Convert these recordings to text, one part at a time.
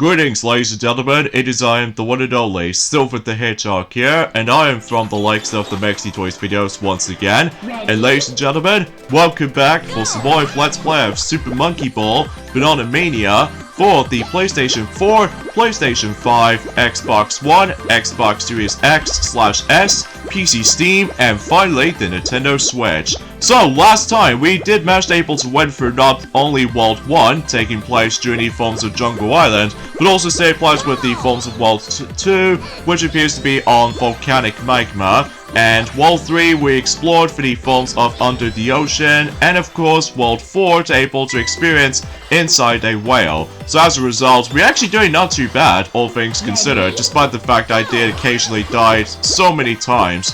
Greetings, ladies and gentlemen, it is I am the one and only Silver the Hedgehog here, and I am from the likes of the Maxi Toys videos once again. And ladies and gentlemen, welcome back for some more Let's Play of Super Monkey Ball Banana Mania for the PlayStation 4, PlayStation 5, Xbox One, Xbox Series X/S, PC Steam, and finally the Nintendo Switch. So last time we did manage to win through not only World 1, taking place during the forms of Jungle Island, but also save place with the forms of World 2, which appears to be on volcanic magma. And World 3 we explored for the forms of Under the Ocean, and of course World 4 able to experience inside a whale. So as a result, we're actually doing not too bad, all things considered, despite the fact I did occasionally die so many times.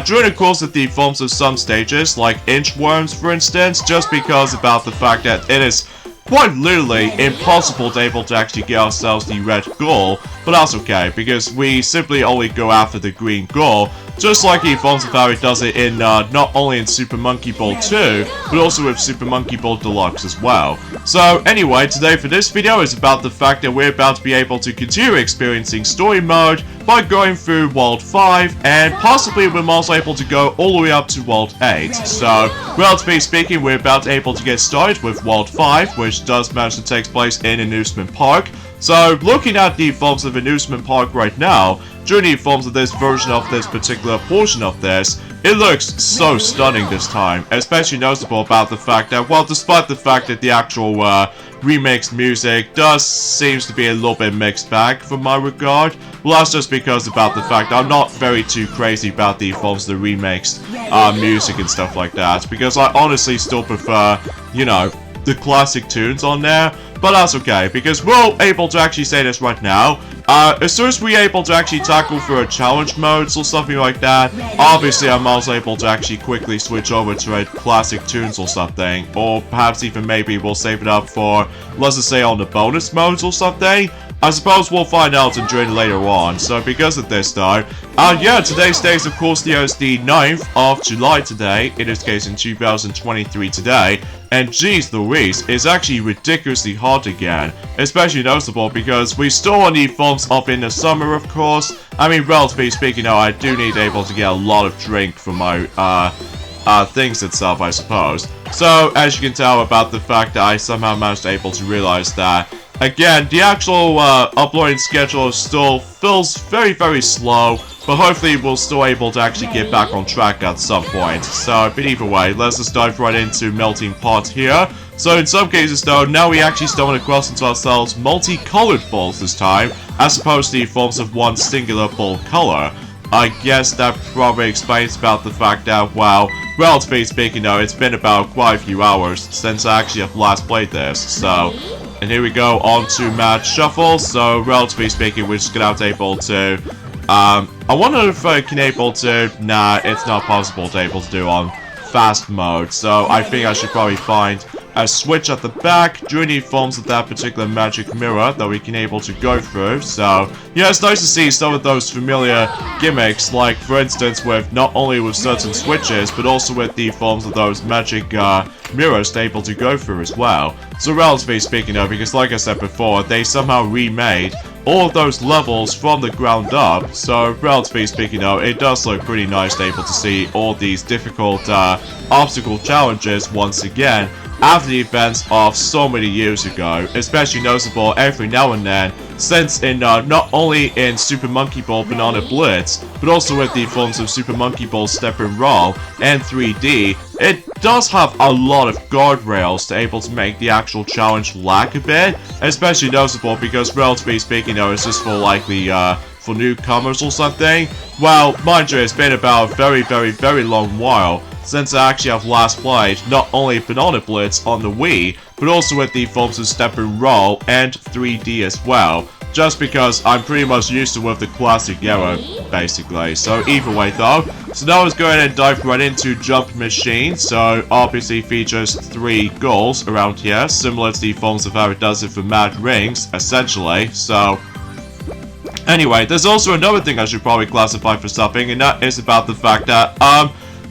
During the course of the forms of some stages, like inchworms for instance, just because about the fact that it is quite literally impossible to actually get ourselves the red goal, but that's okay, because we simply only go after the green goal, just like the forms of how it does it in not only in Super Monkey Ball 2, but also with Super Monkey Ball Deluxe as well. So anyway, today for this video is about the fact that we're about to be able to continue experiencing story mode by going through World 5, and possibly we're also able to go all the way up to World 8. So, relatively speaking, we're about to get started with World 5, which does manage to take place in Amusement Park. So, looking at the forms of Amusement Park right now, during the forms of this version of this particular portion of this, it looks so stunning this time, especially noticeable about the fact that, well, despite the fact that the actual remixed music seems to be a little bit mixed bag from my regard, well, that's just because about the fact I'm not very too crazy about the forms of the remixed music and stuff like that, because I honestly still prefer, you know, the classic tunes on there. But that's okay, because we're able to actually say this right now. As soon as we're able to actually tackle for a challenge modes or something like that, obviously I'm also able to actually quickly switch over to a classic tunes or something. Or perhaps even maybe we'll save it up for, let's just say, on the bonus modes or something. I suppose we'll find out and during later on. So because of this though, yeah, today's day is of course the 9th of July today, in this case in 2023 today, and geez Louise, it's actually ridiculously hot again, especially noticeable because we still on the forms of in the summer of course. I mean, relatively speaking now, I do need to get a lot of drink from my things itself, I suppose. So as you can tell about the fact that I somehow managed to realize that, again, the actual uploading schedule still feels very, very slow, but hopefully we'll still able to actually get back on track at some point. So, but either way, let's just dive right into Melting Pot here. So in some cases though, now we actually stumble across into ourselves multicolored balls this time, as opposed to the forms of one singular ball color. I guess that probably explains about the fact that, well, relatively speaking though, it's been about quite a few hours since I actually have last played this, so. And here we go on to Match Shuffle, so relatively speaking, we're just gonna to, I wonder if I can nah, it's not possible to do on fast mode, so I think I should probably find a switch at the back during the forms of that particular magic mirror that we can to go through. So yeah, it's nice to see some of those familiar gimmicks, like for instance with not only with certain switches, but also with the forms of those magic mirrors to go through as well. So relatively speaking though, because like I said before, they somehow remade all of those levels from the ground up, so relatively speaking though, it does look pretty nice to see all these difficult obstacle challenges once again after the events of so many years ago, especially noticeable every now and then, since in not only in Super Monkey Ball Banana Blitz, but also with the forms of Super Monkey Ball Step and Roll and 3D, it does have a lot of guardrails to make the actual challenge lag a bit, especially noticeable because relatively speaking though, it's just for like the for newcomers or something. Well, mind you, it's been about a very, very, very long while since I actually have last played not only Banana Blitz on the Wii, but also with the forms of Step and Roll and 3D as well, just because I'm pretty much used to with the classic era, basically. So either way though, so now let's go ahead and dive right into Jump Machine. So obviously features 3 goals around here, similar to the forms of how it does it for Mad Rings, essentially. So anyway, there's also another thing I should probably classify for something, and that is about the fact that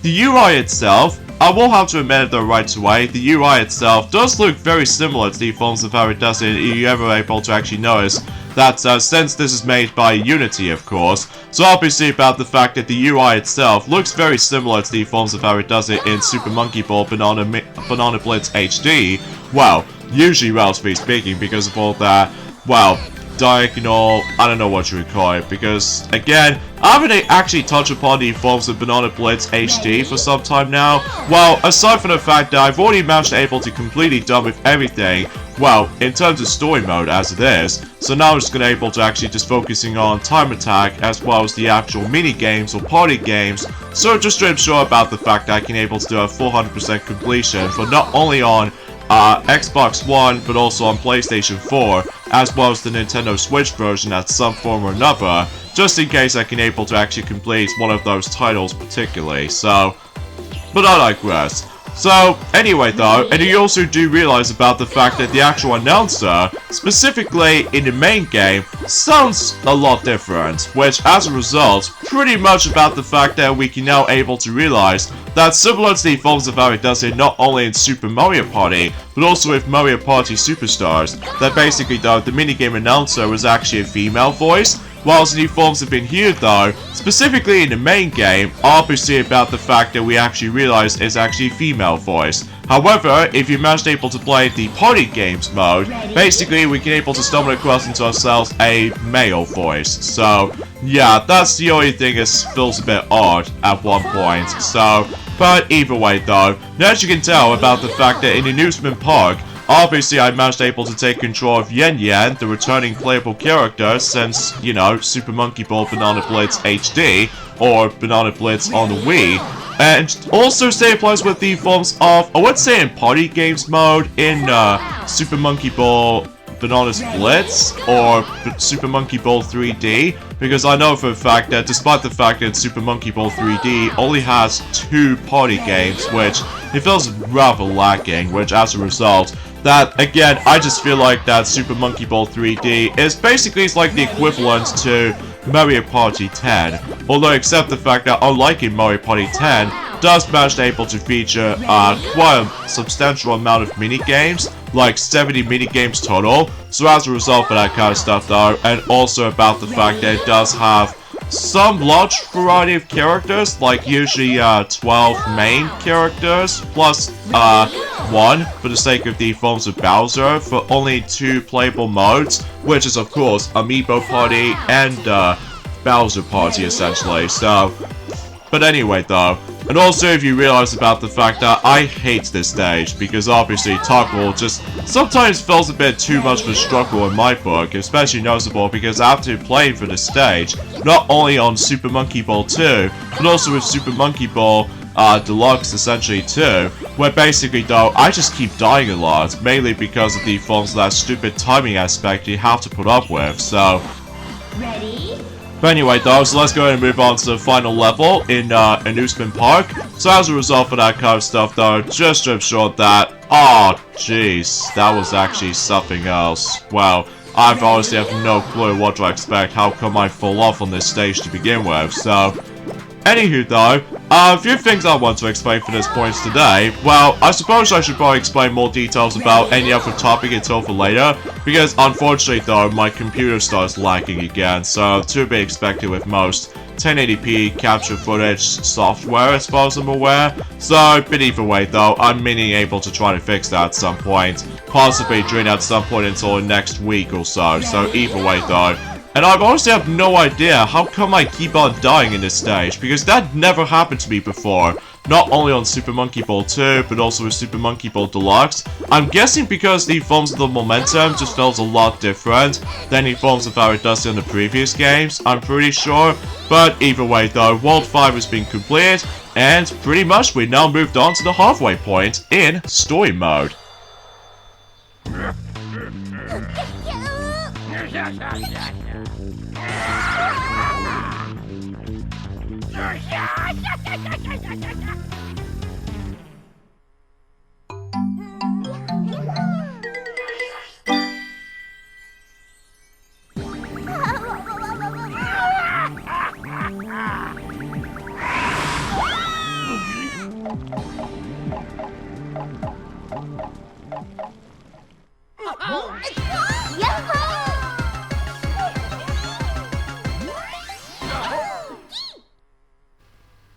the UI itself I will have to admit it though right away, the UI itself does look very similar to the forms of how it does it. You ever able to actually notice that since this is made by Unity, of course, so obviously about the fact that the UI itself looks very similar to the forms of how it does it in Super Monkey Ball Banana Blitz HD, well, usually relatively speaking, because of all that, well, diagonal, I don't know what you would call it, because, again, I haven't actually touched upon the forms of Banana Blitz HD for some time now. Well, aside from the fact that I've already managed to able to completely done with everything, well, in terms of story mode as it is, so now I'm just going to able to actually just focusing on time attack as well as the actual mini games or party games, so just to ensure about the fact that I can able to do a full 100% completion for not only on Xbox One, but also on PlayStation 4, as well as the Nintendo Switch version at some form or another, just in case I can able to actually complete one of those titles particularly, so, but I digress. So, anyway though, and you also do realize about the fact that the actual announcer, specifically in the main game, sounds a lot different, which as a result, pretty much about the fact that we can now able to realize that similar to the forms of how it does it not only in Super Mario Party, but also with Mario Party Superstars, that basically though, the minigame announcer was actually a female voice, whilst the forms have been here though, specifically in the main game, obviously about the fact that we actually realize it's actually a female voice. However, if you manage able to play the party games mode, basically we can able to stumble across into ourselves a male voice. So, yeah, that's the only thing that feels a bit odd at one point. So, but either way though, now as you can tell about the fact that in the Amusement Park, obviously I managed able to take control of Yen Yen, the returning playable character since, you know, Super Monkey Ball Banana Blitz HD, or Banana Blitz on the Wii. And also same applies with the forms of, I would say in party games mode, in Super Monkey Ball Banana Blitz, or Super Monkey Ball 3D, because I know for a fact that despite the fact that Super Monkey Ball 3D only has 2 party games, which it feels rather lacking, which as a result, that, again, I just feel like that Super Monkey Ball 3D is basically like the equivalent to Mario Party 10. Although, except the fact that, unlike in Mario Party 10, does manage able to feature quite a substantial amount of mini-games, like 70 mini-games total. So as a result of that kind of stuff though, and also about the fact that it does have some large variety of characters, like usually 12 main characters, plus 1 for the sake of the forms of Bowser for only 2 playable modes, which is of course Amiibo Party and Bowser Party essentially, so, but anyway though, and also if you realize about the fact that I hate this stage, because obviously Toggle just sometimes feels a bit too much of a struggle in my book, especially noticeable because after playing for this stage, not only on Super Monkey Ball 2, but also with Super Monkey Ball Deluxe essentially too, where basically though, I just keep dying a lot, mainly because of the forms of that stupid timing aspect you have to put up with, so. Ready? But anyway though, so let's go ahead and move on to the final level in Amusement Park. So as a result of that kind of stuff though, just to ensure that, oh jeez, that was actually something else. Well, I've honestly have no clue what to expect, how come I fall off on this stage to begin with, so. Anywho though, a few things I want to explain for this point today. Well, I suppose I should probably explain more details about any other topic until for later, because unfortunately though, my computer starts lagging again, so to be expected with most 1080p capture footage software as far as I'm aware. So, but either way though, I'm meaning able to try to fix that at some point, possibly during at some point until next week or so, so either way though. And I honestly have no idea how come I keep on dying in this stage, because that never happened to me before. Not only on Super Monkey Ball 2, but also with Super Monkey Ball Deluxe. I'm guessing because the forms of the momentum just feels a lot different than the forms of how it does in the previous games, I'm pretty sure. But either way though, World 5 has been completed, and pretty much we now moved on to the halfway point in story mode.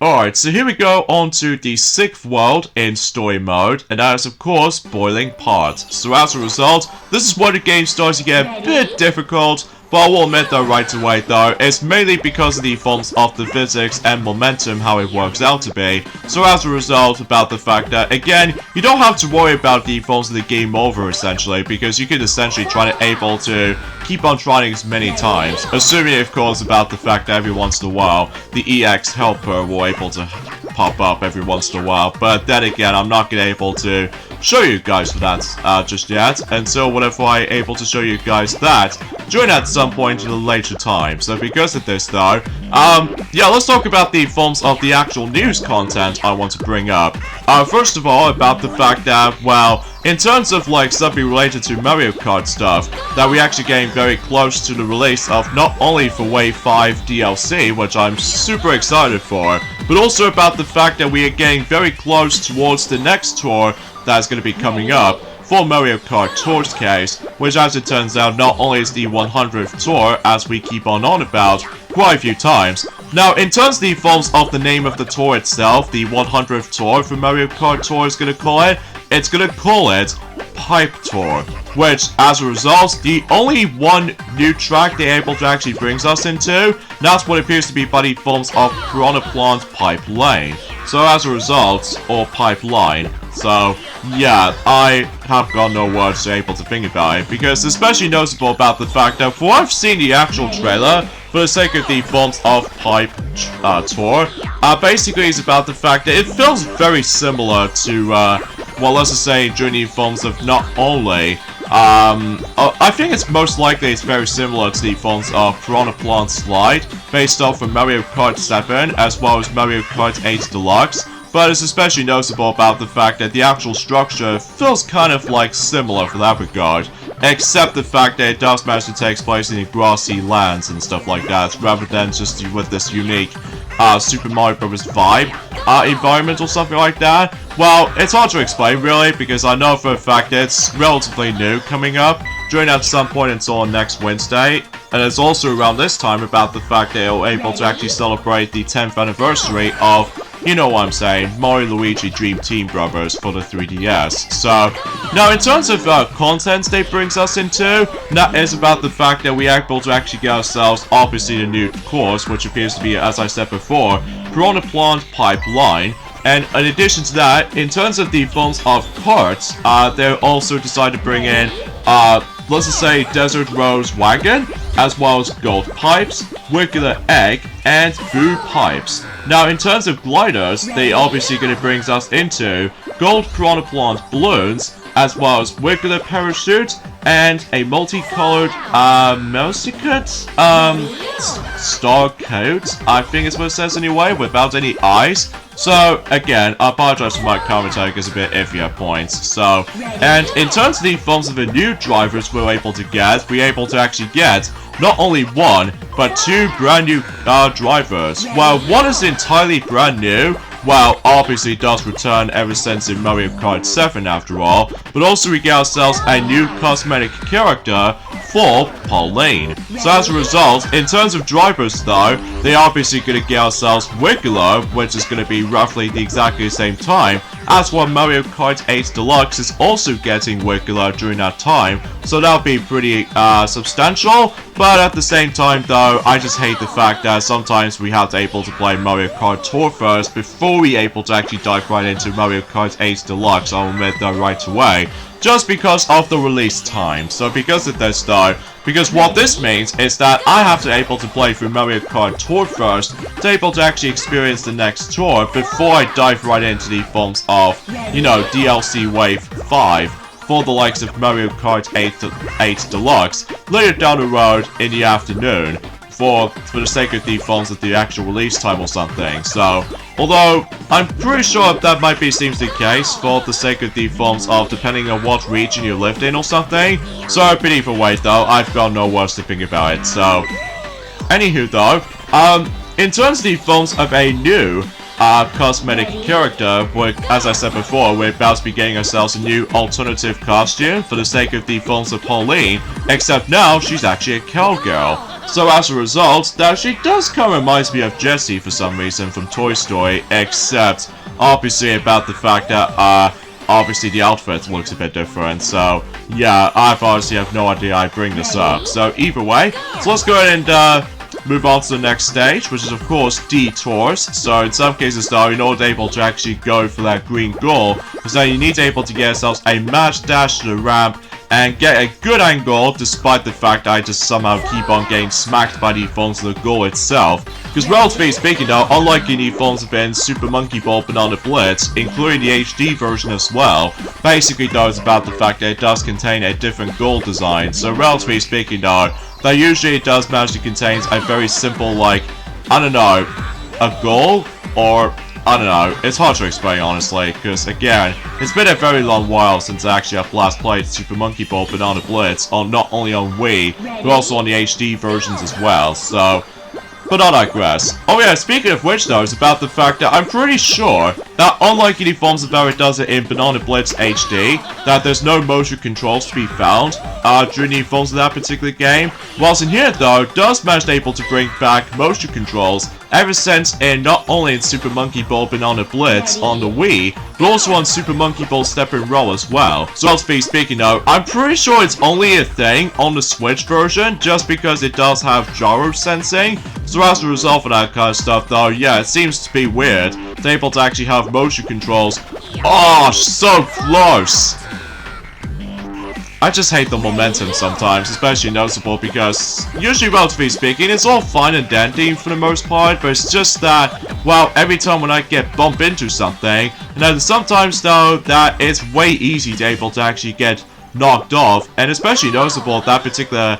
Alright, so here we go on to the 6th world in story mode, and that is of course Boiling Pot. So as a result, this is where the game starts to get a bit difficult, but I will admit that right away though, it's mainly because of the forms of the physics and momentum how it works out to be. So as a result, about the fact that, again, you don't have to worry about the forms of the game over essentially, because you can essentially try to able to keep on trying as many times. Assuming of course about the fact that every once in a while, the EX helper will able to pop up every once in a while. But then again, I'm not gonna able to show you guys that just yet. And so whenever I'm able to show you guys that, during at some point in a later time. So because of this though, yeah, let's talk about the forms of the actual news content I want to bring up. First of all, about the fact that, well, in terms of like something related to Mario Kart stuff, that we actually getting very close to the release of not only for Wave 5 DLC, which I'm super excited for, but also about the fact that we are getting very close towards the next tour that's going to be coming up for Mario Kart Tour's case, which as it turns out not only is the 100th tour as we keep on about quite a few times. Now in terms of the forms of the name of the tour itself, the 100th tour for Mario Kart Tour is going to call it, it's going to call it Pipe Tour, which as a result, the only one new track they're able to actually brings us into, that's what appears to be by the forms of Piranha Plant Pipe Lane. So as a result, or pipeline. So yeah, I have got no words to able to think about it, because it's especially noticeable about the fact that for I've seen the actual trailer, for the sake of the forms of Pipe Tour, basically it's about the fact that it feels very similar to, well, let's just say during the forms of not only, I think it's most likely it's very similar to the forms of Piranha Plant Slide, based off of Mario Kart 7, as well as Mario Kart 8 Deluxe, but it's especially noticeable about the fact that the actual structure feels kind of like similar for that regard, except the fact that it does manage to take place in the grassy lands and stuff like that, rather than just with this unique Super Mario Bros. Vibe environment or something like that. Well, it's hard to explain really, because I know for a fact that it's relatively new coming up during at some point until next Wednesday, and it's also around this time about the fact that they're able to actually celebrate the 10th anniversary of, you know what I'm saying, Mario Luigi Dream Team Brothers for the 3DS. So, now in terms of content they brings us into, that is about the fact that we are able to actually get ourselves obviously the new course, which appears to be, as I said before, Piranha Plant Pipeline. And in addition to that, in terms of the forms of carts, they also decided to bring in, let's just say Desert Rose Wagon, as well as Gold Pipes, Wiggler Egg, and Boo Pipes. Now in terms of gliders, they obviously going to bring us into Gold Piranha Plant Balloons, as well as Wiggler Parachute, and a multicolored, star coat, I think is what it says anyway, without any eyes. So, again, I apologize for my commentary because it's a bit iffy at points. So, and in terms of the forms of the new drivers we're able to get, we're able to actually get not only one, but two brand new drivers. Well, one is entirely brand new, well, obviously does return ever since in Mario Kart 7 after all, but also we get ourselves a new cosmetic character for Pauline. So as a result, in terms of drivers though, they obviously going to get ourselves Wiggler, which is going to be roughly the exactly same time as what Mario Kart 8 Deluxe is also getting Wiggler during that time, so that'll be pretty substantial. But at the same time though, I just hate the fact that sometimes we have to able to play Mario Kart Tour first before we able to actually dive right into Mario Kart 8 Deluxe, I'll admit that right away, just because of the release time. So because of this though, because what this means is that I have to able to play through Mario Kart Tour first to able to actually experience the next tour before I dive right into the forms of, you know, DLC Wave 5 for the likes of Mario Kart 8 Deluxe later down the road in the afternoon for the sake of the forms of the actual release time or something. So, although I'm pretty sure that might be seems the case for the sake of the forms of depending on what region you lived in or something. So, but either way though, I've got no words to think about it. So, anywho though, in terms of the forms of a new cosmetic character, as I said before, we're about to be getting ourselves a new alternative costume for the sake of the films of Pauline, except now she's actually a cowgirl. So as a result, now she does kind of reminds me of Jessie for some reason from Toy Story, except obviously about the fact that obviously the outfit looks a bit different. So yeah, I've honestly have no idea I bring this up. So either way, so let's go ahead and move on to the next stage, which is of course detours. So in some cases though, you're not able to actually go for that green goal, because then you need to able to get yourselves a match dash to the ramp and get a good angle, despite the fact I just somehow keep on getting smacked by the phones of the goal itself. Because relatively speaking though, unlike the phones have been Super Monkey Ball Banana Blitz, including the HD version as well, basically though it's about the fact that it does contain a different goal design. So relatively speaking though, that usually it does manage to contain a very simple, like, I don't know, a goal, or, I don't know, it's hard to explain honestly, because again, it's been a very long while since I actually have last played Super Monkey Ball Banana Blitz, not only on Wii, but also on the HD versions as well, so... But I digress. Oh yeah, speaking of which though, it's about the fact that I'm pretty sure that unlike the forms of how it does it in Banana Blitz HD, that there's no motion controls to be found during the forms of that particular game. Whilst in here though, does manage able to bring back motion controls ever since in not only in Super Monkey Ball Banana Blitz on the Wii, but also on Super Monkey Ball Step and Roll as well. So relatively speaking though, I'm pretty sure it's only a thing on the Switch version, just because it does have gyro sensing. So as a result of that kind of stuff though, yeah, it seems to be weird to be able to actually have motion controls. Oh, so close! I just hate the momentum sometimes, especially noticeable because, usually relatively speaking, it's all fine and dandy for the most part, but it's just that, well, every time when I get bumped into something, and then sometimes though, that it's way easy to able to actually get knocked off, and especially noticeable that particular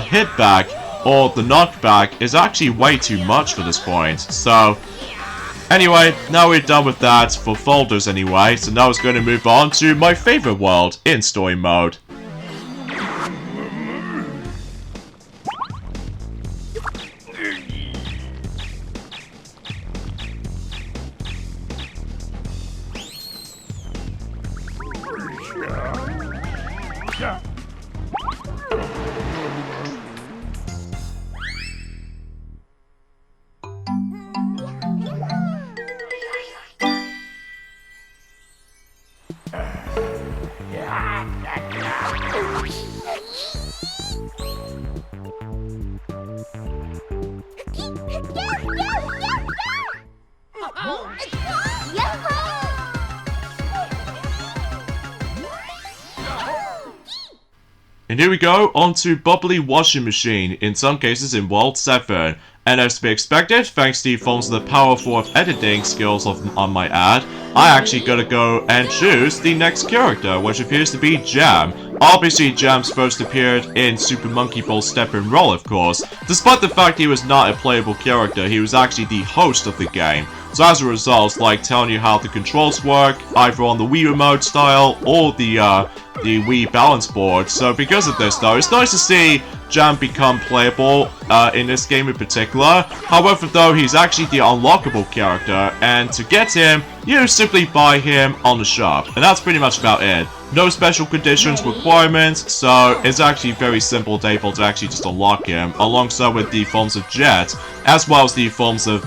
hit back, or the knockback, is actually way too much for this point. So, anyway, now we're done with that for folders anyway, so now it's going to move on to my favorite world in story mode. And here we go, on to Bubbly Washing Machine, in some cases in World 7. And as to be expected, thanks to the phones of the powerful of editing skills on my ad, I actually gotta go and choose the next character, which appears to be Jam. Obviously, Jam's first appeared in Super Monkey Ball Step and Roll, of course. Despite the fact he was not a playable character, he was actually the host of the game. So as a result, like telling you how the controls work, either on the Wii Remote style or the Wii balance board. So because of this though, it's nice to see Jam become playable in this game in particular. However though, he's actually the unlockable character, and to get him, you simply buy him on the shop. And that's pretty much about it. No special conditions, requirements, so it's actually very simple to able to actually just unlock him, alongside with the forms of Jet, as well as the forms of,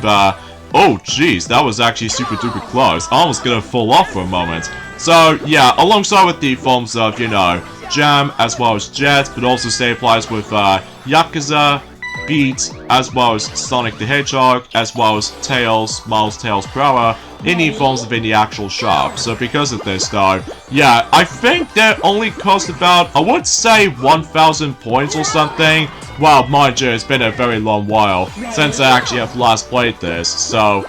oh jeez, that was actually super duper close. I almost gonna fall off for a moment. So yeah, alongside with the forms of, you know, Jam, as well as Jet, but also same applies with Yakuza, Beat, as well as Sonic the Hedgehog, as well as Tails, Miles Tails Prower, in the forms of in the actual shop. So because of this though, yeah, I think they only cost about, I would say 1,000 points or something. Well, mind you, it's been a very long while since I actually have last played this, so...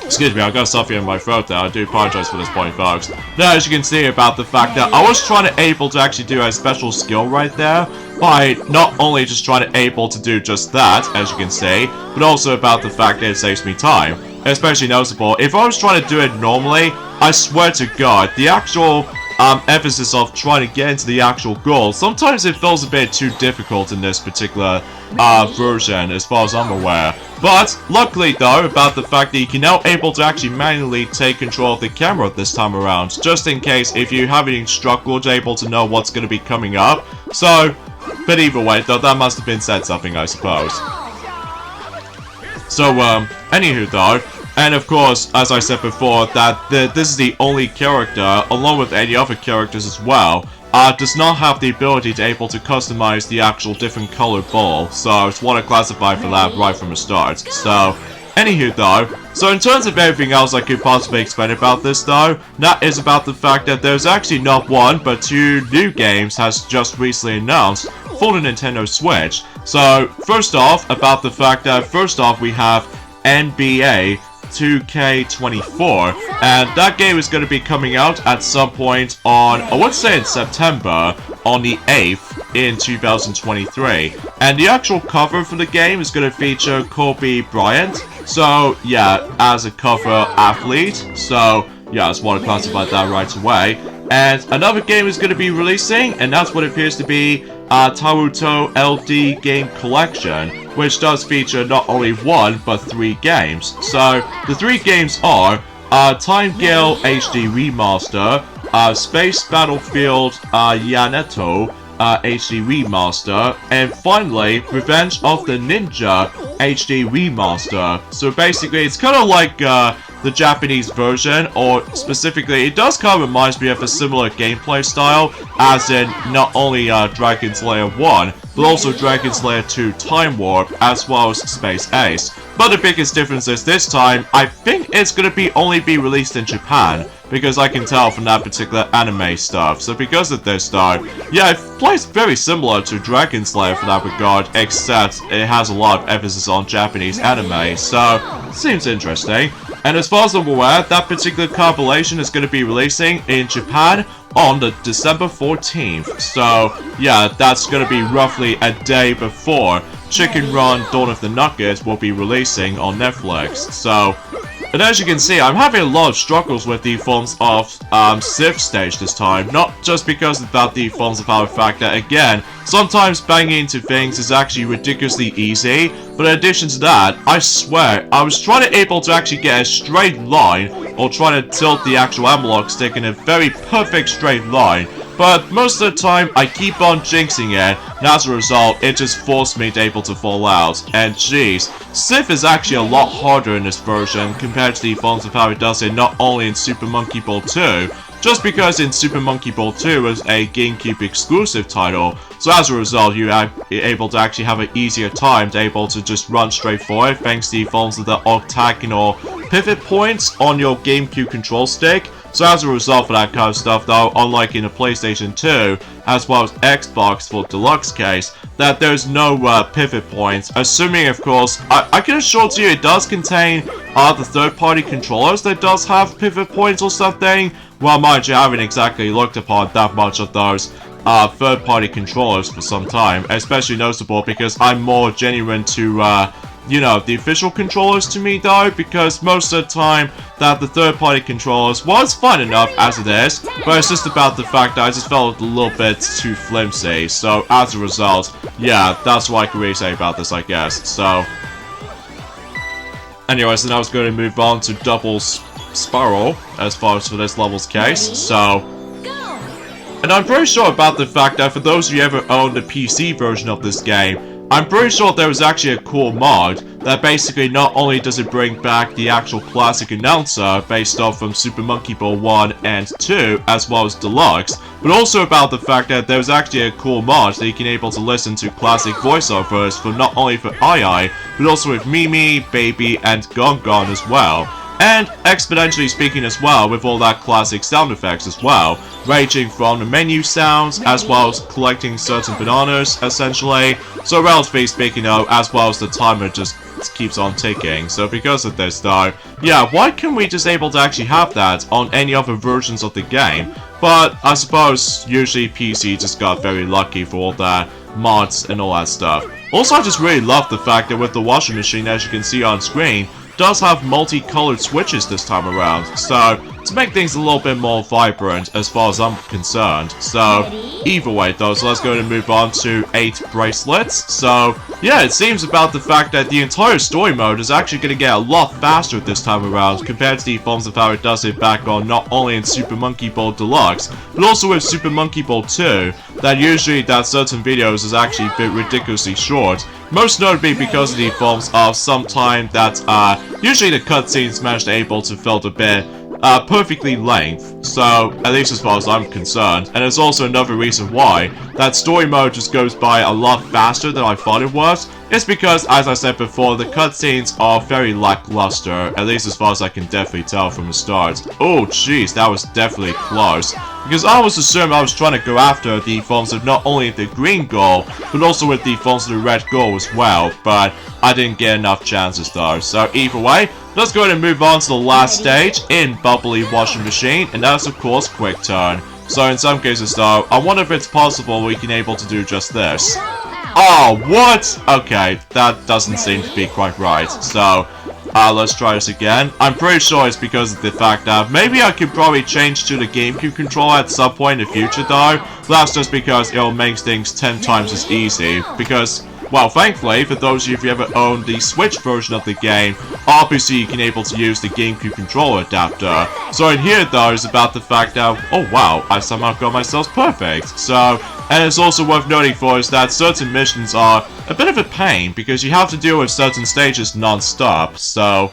Excuse me, I got stuff here in my throat there. I do apologize for this point, folks. Now, as you can see about the fact that I was trying to able to actually do a special skill right there by not only just trying to able to do just that, as you can see, but also about the fact that it saves me time. Especially noticeable, if I was trying to do it normally, I swear to God, the actual emphasis of trying to get into the actual goal, sometimes it feels a bit too difficult in this particular version, as far as I'm aware. But luckily though, about the fact that you can now able to actually manually take control of the camera this time around, just in case if you have any struggled able to know what's going to be coming up. So, but either way though, that must have been said something, I suppose. So, anywho though, and of course, as I said before, that this is the only character, along with any other characters as well, does not have the ability to able to customize the actual different color ball. So I just want to classify for that right from the start. So, anywho though, so in terms of everything else I could possibly explain about this though, that is about the fact that there's actually not one, but 2 new games has just recently announced for the Nintendo Switch. So, first off, about the fact that first off we have NBA 2K24, and that game is going to be coming out at some point on, I would say in September, on the 8th in 2023. And the actual cover for the game is going to feature Kobe Bryant, so yeah, as a cover athlete, so yeah, I just want to classify that right away. And another game is going to be releasing, and that's what appears to be Taruto LD Game Collection, which does feature not only 1, but 3 games. So, the 3 games are Time Gale HD Remaster, Space Battlefield Yaneto HD Remaster, and finally, Revenge of the Ninja HD Remaster. So basically, it's kind of like the Japanese version, or specifically, it does kind of remind me of a similar gameplay style, as in not only Dragon Slayer 1, but also Dragon Slayer 2 Time Warp, as well as Space Ace. But the biggest difference is this time, I think it's going to only be released in Japan, because I can tell from that particular anime stuff. So because of this though, yeah, it plays very similar to Dragon Slayer for that regard, except it has a lot of emphasis on Japanese anime, so seems interesting. And as far as I'm aware, that particular compilation is going to be releasing in Japan on the December 14th. So yeah, that's going to be roughly a day before Chicken Run Dawn of the Nugget will be releasing on Netflix. So, and as you can see, I'm having a lot of struggles with the forms of Civ stage this time. Not just because of the forms of power fact that, again, sometimes banging into things is actually ridiculously easy. But in addition to that, I swear, I was trying to able to actually get a straight line, or trying to tilt the actual analog stick in a very perfect straight line. But most of the time, I keep on jinxing it, and as a result, it just forced me to able to fall out. And jeez, Civ is actually a lot harder in this version compared to the forms of how it does it not only in Super Monkey Ball 2, just because in Super Monkey Ball 2 was a GameCube exclusive title, so as a result you are able to actually have an easier time to able to just run straight forward thanks to the forms of the octagonal pivot points on your GameCube control stick. So as a result for that kind of stuff though, unlike in the PlayStation 2, as well as Xbox for Deluxe case, that there's no pivot points, assuming of course, I can assure to you it does contain the third-party controllers that does have pivot points or something. Well, mind you, I haven't exactly looked upon that much of those third-party controllers for some time, especially noticeable because I'm more genuine to you know, the official controllers to me though, because most of the time that the third-party controllers was fine enough as it is, but it's just about the fact that I just felt a little bit too flimsy. So as a result, yeah, that's what I can really say about this, I guess. So anyways, then I was going to move on to Double Spiral as far as for this level's case. So, and I'm pretty sure about the fact that for those of you who ever owned the PC version of this game, I'm pretty sure there was actually a cool mod that basically not only does it bring back the actual classic announcer based off from Super Monkey Ball 1 and 2 as well as Deluxe, but also about the fact that there's actually a cool mod that you can able to listen to classic voiceovers for not only for Ai, but also with Mimi, Baby, and Gon Gon as well. And exponentially speaking as well, with all that classic sound effects as well, ranging from the menu sounds, as well as collecting certain bananas, essentially. So relatively speaking though, as well as the timer just keeps on ticking. So because of this though, yeah, why can't we just able to actually have that on any other versions of the game? But I suppose usually PC just got very lucky for all that mods and all that stuff. Also, I just really love the fact that with the washing machine, as you can see on screen, does have multicolored switches this time around. So to make things a little bit more vibrant as far as I'm concerned. So, either way though, so let's go ahead and move on to 8 bracelets. So, yeah, it seems about the fact that the entire story mode is actually going to get a lot faster this time around compared to the forms of how it does it back on not only in Super Monkey Ball Deluxe, but also with Super Monkey Ball 2, that usually that certain videos is actually a bit ridiculously short. Most notably because of the forms of sometime that usually the cutscenes managed able to felt a bit perfectly length, so at least as far as I'm concerned. And there's also another reason why that story mode just goes by a lot faster than I thought it was. It's because, as I said before, the cutscenes are very lackluster, at least as far as I can definitely tell from the start. Oh jeez, that was definitely close. Because I was assuming I was trying to go after the forms of not only the green goal, but also with the forms of the red goal as well, but I didn't get enough chances though. So either way, let's go ahead and move on to the last stage in Bubbly Washing Machine, and that's of course Quick Turn. So in some cases though, I wonder if it's possible we can able to do just this. Oh, what? Okay, that doesn't seem to be quite right. So, let's try this again. I'm pretty sure it's because of the fact that maybe I could probably change to the GameCube controller at some point in the future though. That's just because it'll make things 10 times as easy. Because, well, thankfully, for those of you who ever owned the Switch version of the game, obviously you can able to use the GameCube controller adapter. So in here though is about the fact that, oh wow, I somehow got myself perfect. So, and it's also worth noting for us that certain missions are a bit of a pain because you have to deal with certain stages non-stop, so...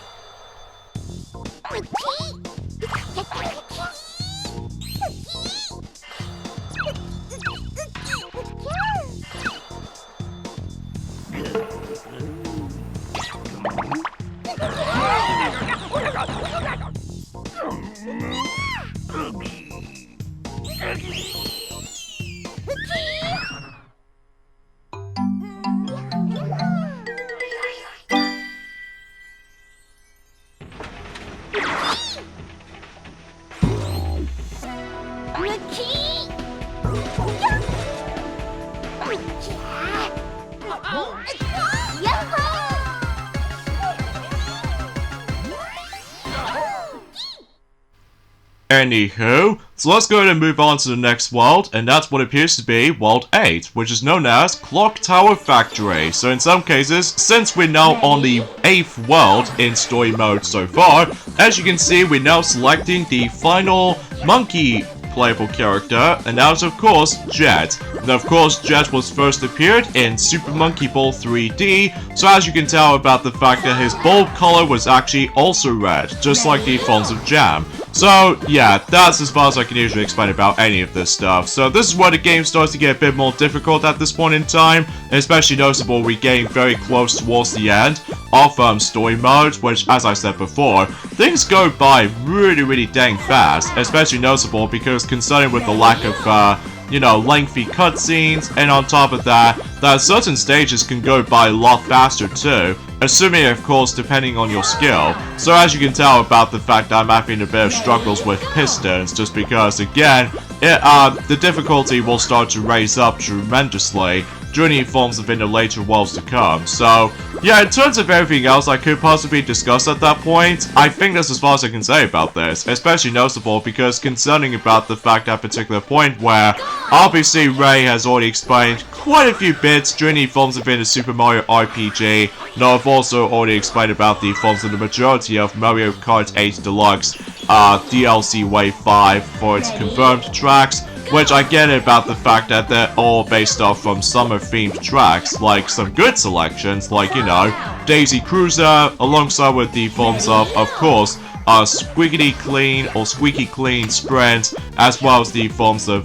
Anywho, so let's go ahead and move on to the next world, and that's what appears to be World 8, which is known as Clock Tower Factory. So in some cases, since we're now on the 8th world in story mode so far, as you can see, we're now selecting the final monkey playable character, and that is of course Jet. Now of course Jet was first appeared in Super Monkey Ball 3D, so as you can tell about the fact that his ball color was actually also red, just like the forms of Jam. So yeah, that's as far as I can usually explain about any of this stuff. So this is where the game starts to get a bit more difficult at this point in time, and especially noticeable we're getting very close towards the end of story mode, which as I said before, things go by really dang fast, especially noticeable because concerning with the lack of you know, lengthy cutscenes, and on top of that, certain stages can go by a lot faster too, assuming of course depending on your skill. So as you can tell about the fact that I'm having a bit of struggles with pistons, just because again, the difficulty will start to raise up tremendously during the forms of in the later worlds to come. So yeah, in terms of everything else I could possibly discuss at that point, I think that's as far as I can say about this, especially noticeable because concerning about the fact at a particular point where obviously Ray has already explained quite a few bits during the forms of in the Super Mario RPG. Now I've also already explained about the forms of the majority of Mario Kart 8 Deluxe DLC Wave 5 for its confirmed tracks, which I get about the fact that they're all based off from summer-themed tracks, like some good selections, like, you know, Daisy Cruiser, alongside with the forms of course, Squeaky Clean Sprint, as well as the forms of,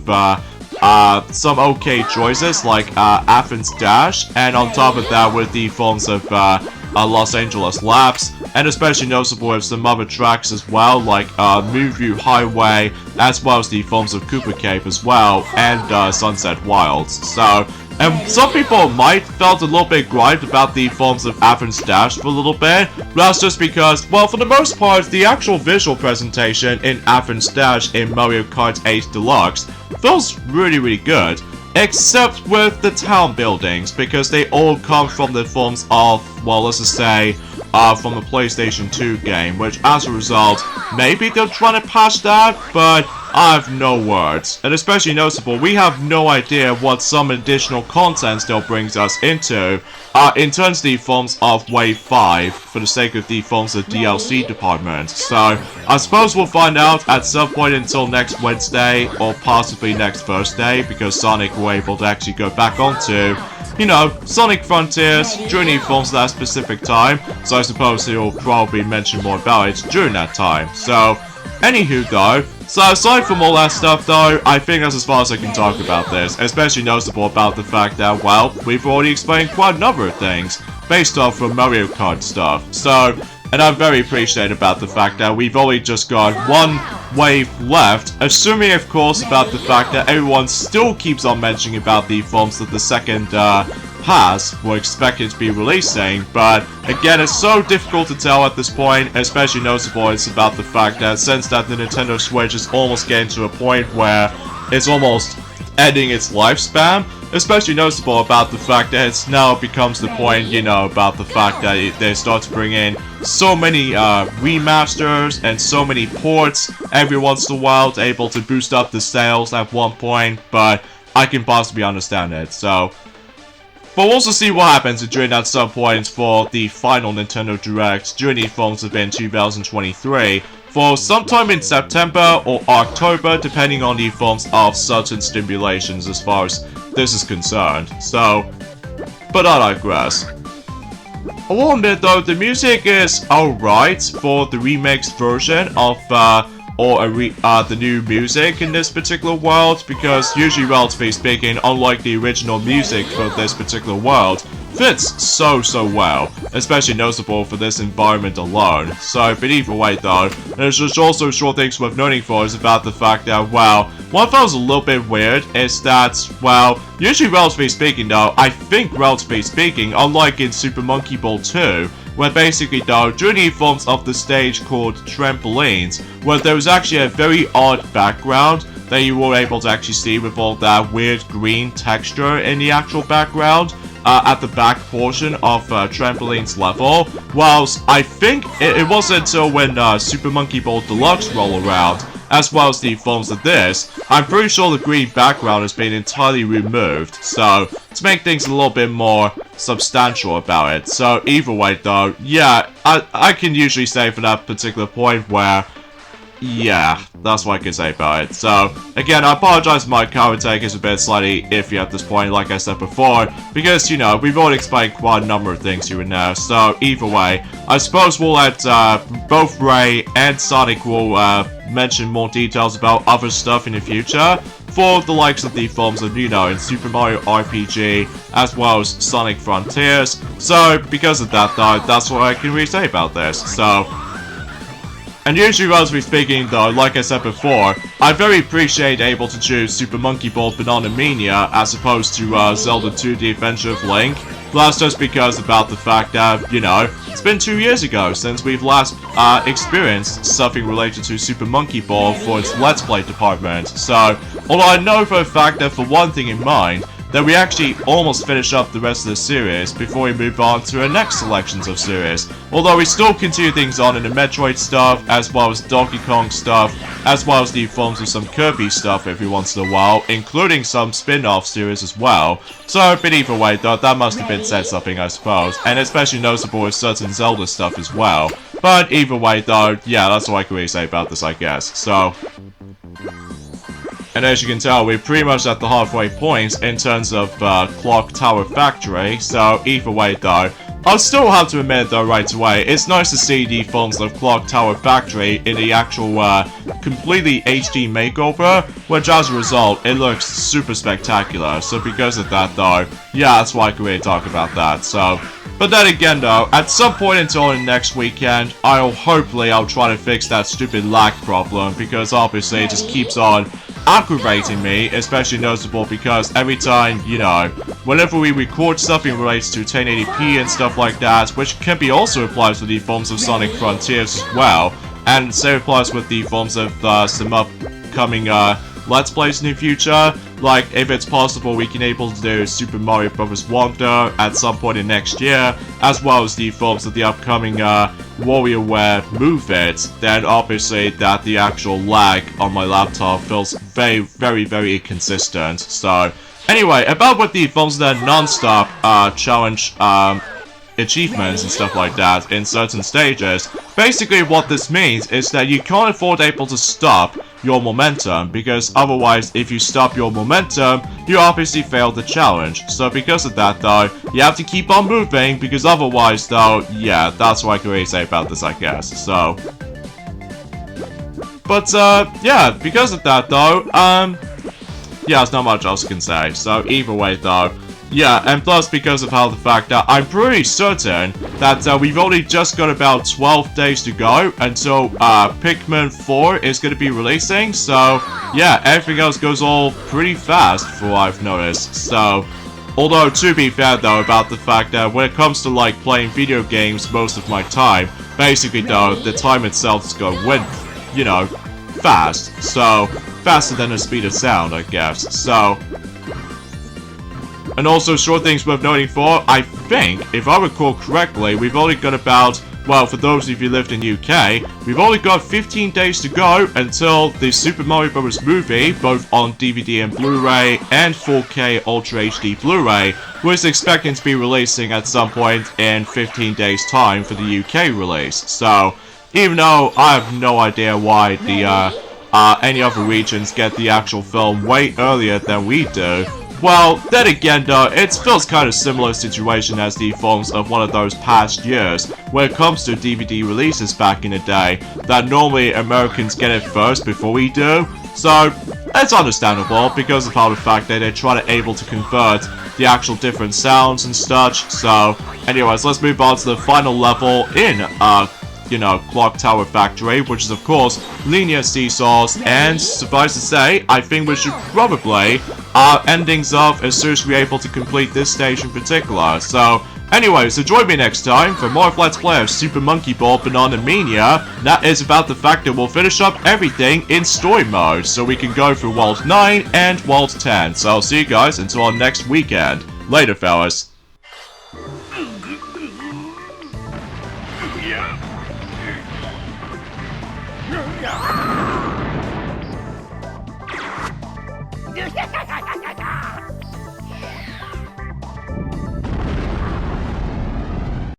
some okay choices, like, Athens Dash, and on top of that with the forms of, Los Angeles Laps, and especially noticeable with some other tracks as well, like Moonview Highway, as well as the forms of Cooper Cave as well, and Sunset Wilds. So, and some people might felt a little bit griped about the forms of Athens Dash for a little bit, but that's just because, well, for the most part, the actual visual presentation in Athens Dash in Mario Kart 8 Deluxe feels really good. Except with the town buildings, because they all come from the forms of, well, let's just say, from the PlayStation 2 game, which as a result, maybe they're trying to patch that, but I have no words. And especially noticeable, we have no idea what some additional content still brings us into in terms of the forms of Wave 5, for the sake of the forms of DLC department. So, I suppose we'll find out at some point until next Wednesday, or possibly next Thursday, because Sonic will be able to actually go back onto, you know, Sonic Frontiers during the forms of that specific time, so I suppose he'll probably mention more about it during that time. So, anywho though, so aside from all that stuff though, I think that's as far as I can talk about this, especially noticeable about the fact that, well, we've already explained quite a number of things based off from Mario Kart stuff. So, and I'm very appreciative about the fact that we've only just got one wave left, assuming of course about the fact that everyone still keeps on mentioning about the forms that the second pass were expected to be releasing, but again, it's so difficult to tell at this point, especially noticeable it's about the fact that since that the Nintendo Switch is almost getting to a point where it's almost ending its lifespan, especially noticeable about the fact that it's now becomes the point, you know, about the fact that they start to bring in so many remasters and so many ports every once in a while to able to boost up the sales at one point, but I can possibly understand it, so. But we'll also see what happens during that some point for the final Nintendo Direct during the forms of in 2023 for sometime in September or October, depending on the forms of certain stimulations as far as this is concerned. So, but I digress. I will admit though, the music is alright for the remix version of the new music in this particular world, because usually, relatively speaking, unlike the original music for this particular world, fits so well, especially noticeable for this environment alone. So, but either way though, there's just also short things worth noting for is about the fact that, well, what feels a little bit weird is that, well, usually relatively speaking though, I think relatively speaking, unlike in Super Monkey Ball 2, where basically though, during the forms of the stage called Trampolines, where there was actually a very odd background that you were able to actually see with all that weird green texture in the actual background, at the back portion of Trampoline's level, whilst I think it wasn't until when Super Monkey Ball Deluxe roll around, as well as the forms of this, I'm pretty sure the green background has been entirely removed, so to make things a little bit more substantial about it. So either way though, yeah, I can usually say for that particular point where, yeah, that's what I can say about it. So, again, I apologize if my comment take is a bit slightly iffy at this point, like I said before, because, you know, we've already explained quite a number of things here and there. So, either way, I suppose we'll let both Ray and Sonic will mention more details about other stuff in the future for the likes of the forms of, you know, in Super Mario RPG, as well as Sonic Frontiers. So, because of that, though, that's what I can really say about this. So, and usually, relatively speaking, though, like I said before, I very appreciate able to choose Super Monkey Ball Banana Mania as opposed to Zelda 2 The Adventure of Link. But that's just because about the fact that, you know, it's been 2 years ago since we've last experienced something related to Super Monkey Ball for its Let's Play department. So, although I know for a fact that for one thing in mind, that we actually almost finish up the rest of the series before we move on to our next selections of series. Although we still continue things on in the Metroid stuff, as well as Donkey Kong stuff, as well as the forms of some Kirby stuff every once in a while, including some spin-off series as well. So, but either way though, that must have been said something I suppose, and especially noticeable with certain Zelda stuff as well. But either way though, yeah, that's all I can really say about this, I guess. So, and as you can tell, we're pretty much at the halfway point in terms of Clock Tower Factory, so either way though, I'll still have to admit though right away, it's nice to see the forms of Clock Tower Factory in the actual completely HD makeover, which as a result, it looks super spectacular. So because of that though, yeah, that's why I can really talk about that. So, but then again though, at some point until next weekend, I'll try to fix that stupid lag problem, because obviously it just keeps on aggravating me, especially noticeable because every time, you know, whenever we record something relates to 1080p and stuff like that, which can be also applied to the forms of Sonic Frontiers as well, and same applies with the forms of some upcoming Let's Plays in the future, like, if it's possible, we can able to do Super Mario Bros. Wonder at some point in next year, as well as the films of the upcoming WarioWare Move It, then obviously that the actual lag on my laptop feels very, very, very inconsistent. So, anyway, about with the films that non-stop challenge achievements and stuff like that in certain stages, basically what this means is that you can't afford able to stop your momentum, because otherwise if you stop your momentum, you obviously fail the challenge. So because of that though, you have to keep on moving, because otherwise though, yeah, that's what I can really say about this, I guess. So, but yeah, because of that though, yeah, there's not much else I can say. So either way though, yeah, and plus because of how the fact that I'm pretty certain that we've only just got about 12 days to go until Pikmin 4 is going to be releasing. So yeah, everything else goes all pretty fast for what I've noticed. So, although to be fair though about the fact that when it comes to like playing video games most of my time, basically though, the time itself is going, you know, fast. So, faster than the speed of sound, I guess. So, and also, short things worth noting for, I think, if I recall correctly, we've only got about, well, for those of you who lived in UK, we've only got 15 days to go until the Super Mario Bros. Movie, both on DVD and Blu-ray and 4K Ultra HD Blu-ray, was expecting to be releasing at some point in 15 days' time for the UK release. So, even though I have no idea why the any other regions get the actual film way earlier than we do, well, then again though, it feels kind of similar situation as the films of one of those past years, when it comes to DVD releases back in the day, that normally Americans get it first before we do. So, it's understandable because of how the fact that they're trying to able to convert the actual different sounds and such. So, anyways, let's move on to the final level in, you know, Clock Tower Factory, which is of course linear seesaws, and suffice to say, I think we should probably endings off as soon as we're able to complete this stage in particular. So, anyway, so join me next time for more of Let's Play of Super Monkey Ball Banana Mania. That is about the fact that we'll finish up everything in story mode, so we can go through World 9 and World 10. So I'll see you guys until our next weekend. Later, fellas. Yeah.